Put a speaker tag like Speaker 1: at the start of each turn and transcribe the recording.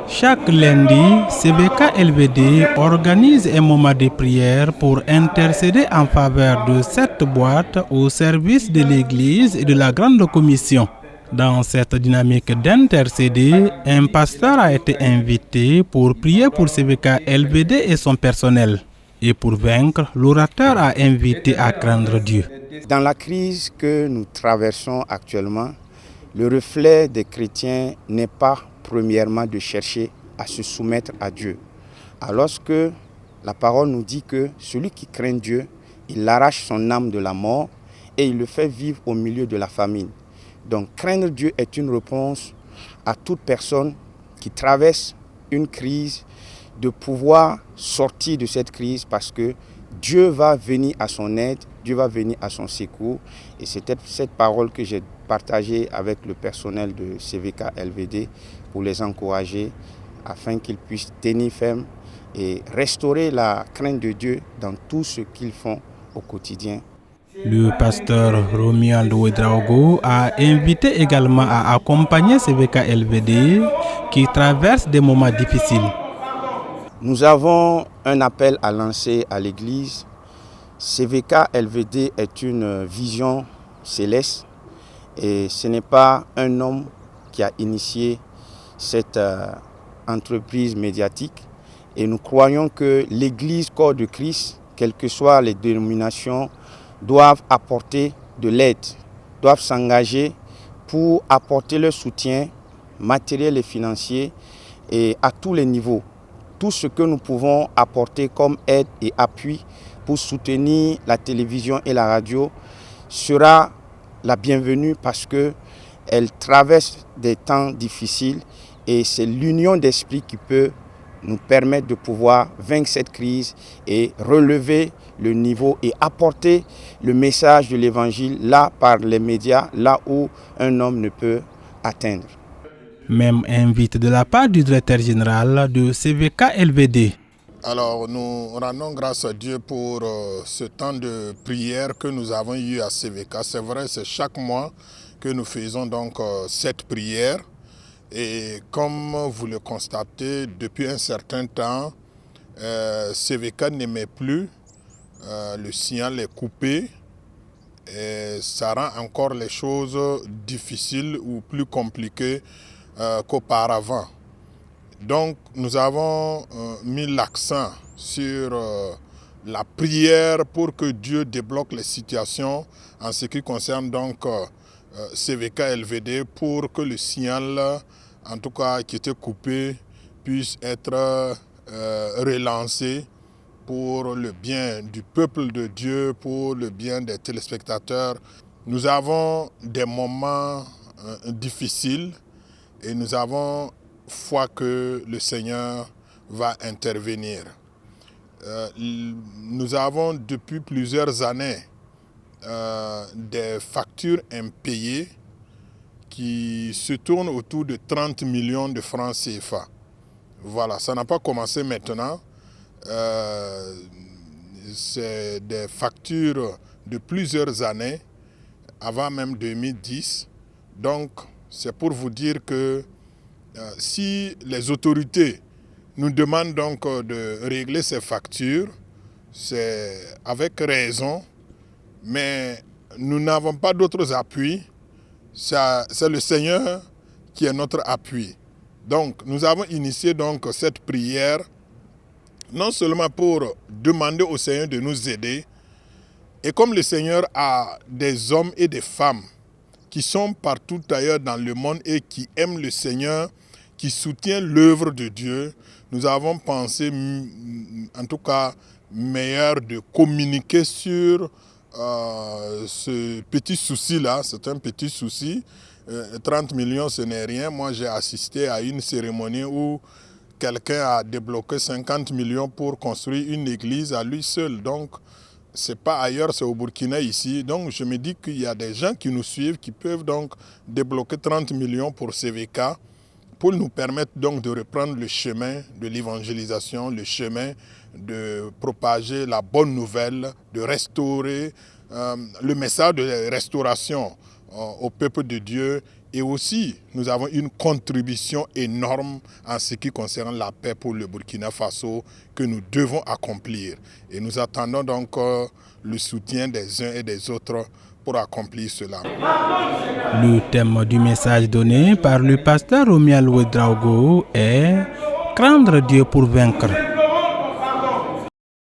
Speaker 1: Chaque lundi, CVK LVD organise un moment de prière pour intercéder en faveur de cette boîte au service de l'Église et de la Grande Commission. Dans cette dynamique d'intercéder, un pasteur a été invité pour prier pour CVK LVD et son personnel. Et pour vaincre, l'orateur a invité à craindre Dieu.
Speaker 2: Dans la crise que nous traversons actuellement, le reflet des chrétiens n'est pas premièrement de chercher à se soumettre à Dieu. Alors que la parole nous dit que celui qui craint Dieu, il arrache son âme de la mort et il le fait vivre au milieu de la famine. Donc craindre Dieu est une réponse à toute personne qui traverse une crise, de pouvoir sortir de cette crise parce que Dieu va venir à son aide, Dieu va venir à son secours. Et c'est cette parole que j'ai partagée avec le personnel de CVK LVD pour les encourager afin qu'ils puissent tenir ferme et restaurer la crainte de Dieu dans tout ce qu'ils font au quotidien.
Speaker 1: Le pasteur Romualdo Ouedraogo a invité également à accompagner CVK LVD qui traverse des moments difficiles.
Speaker 2: Nous avons un appel à lancer à l'Église. CVK LVD est une vision céleste et ce n'est pas un homme qui a initié cette entreprise médiatique. Et nous croyons que l'Église, corps de Christ, quelles que soient les dénominations, doivent apporter de l'aide, doivent s'engager pour apporter leur soutien matériel et financier et à tous les niveaux. Tout ce que nous pouvons apporter comme aide et appui pour soutenir la télévision et la radio sera la bienvenue parce qu'elle traverse des temps difficiles et c'est l'union d'esprit qui peut nous permettre de pouvoir vaincre cette crise et relever le niveau et apporter le message de l'évangile là par les médias, là où un homme ne peut atteindre.
Speaker 1: Même invite de la part du directeur général de CVK LVD.
Speaker 3: Alors nous rendons grâce à Dieu pour ce temps de prière que nous avons eu à CVK. C'est vrai, c'est chaque mois que nous faisons donc cette prière. Et comme vous le constatez, depuis un certain temps, CVK n'aimait plus, le signal est coupé et ça rend encore les choses difficiles ou plus compliquées qu'auparavant. Donc nous avons mis l'accent sur la prière pour que Dieu débloque les situations en ce qui concerne donc CVK LVD pour que le signal, en tout cas qui était coupé, puisse être relancé pour le bien du peuple de Dieu, pour le bien des téléspectateurs. Nous avons des moments difficiles et nous avons foi que le Seigneur va intervenir. Nous avons depuis plusieurs années des factures impayées qui se tournent autour de 30 millions de francs CFA. Voilà, ça n'a pas commencé maintenant. C'est des factures de plusieurs années, avant même 2010. Donc, c'est pour vous dire que si les autorités nous demandent donc de régler ces factures, c'est avec raison, mais nous n'avons pas d'autres appuis. C'est le Seigneur qui est notre appui. Donc, nous avons initié donc cette prière, non seulement pour demander au Seigneur de nous aider, et comme le Seigneur a des hommes et des femmes qui sont partout ailleurs dans le monde et qui aiment le Seigneur, qui soutiennent l'œuvre de Dieu, nous avons pensé, en tout cas, meilleur de communiquer sur ce petit souci-là. C'est un petit souci. 30 millions, ce n'est rien. Moi, j'ai assisté à une cérémonie où quelqu'un a débloqué 50 millions pour construire une église à lui seul. Donc, ce n'est pas ailleurs, c'est au Burkina ici. Donc, je me dis qu'il y a des gens qui nous suivent, qui peuvent donc débloquer 30 millions pour CVK, pour nous permettre donc de reprendre le chemin de l'évangélisation, le chemin de propager la bonne nouvelle, de restaurer le message de restauration au peuple de Dieu Et aussi, nous avons une contribution énorme en ce qui concerne la paix pour le Burkina Faso que nous devons accomplir. Et nous attendons donc le soutien des uns et des autres pour accomplir cela.
Speaker 1: Le thème du message donné par le pasteur Romuald Ouedraogo est « Craindre Dieu pour vaincre ».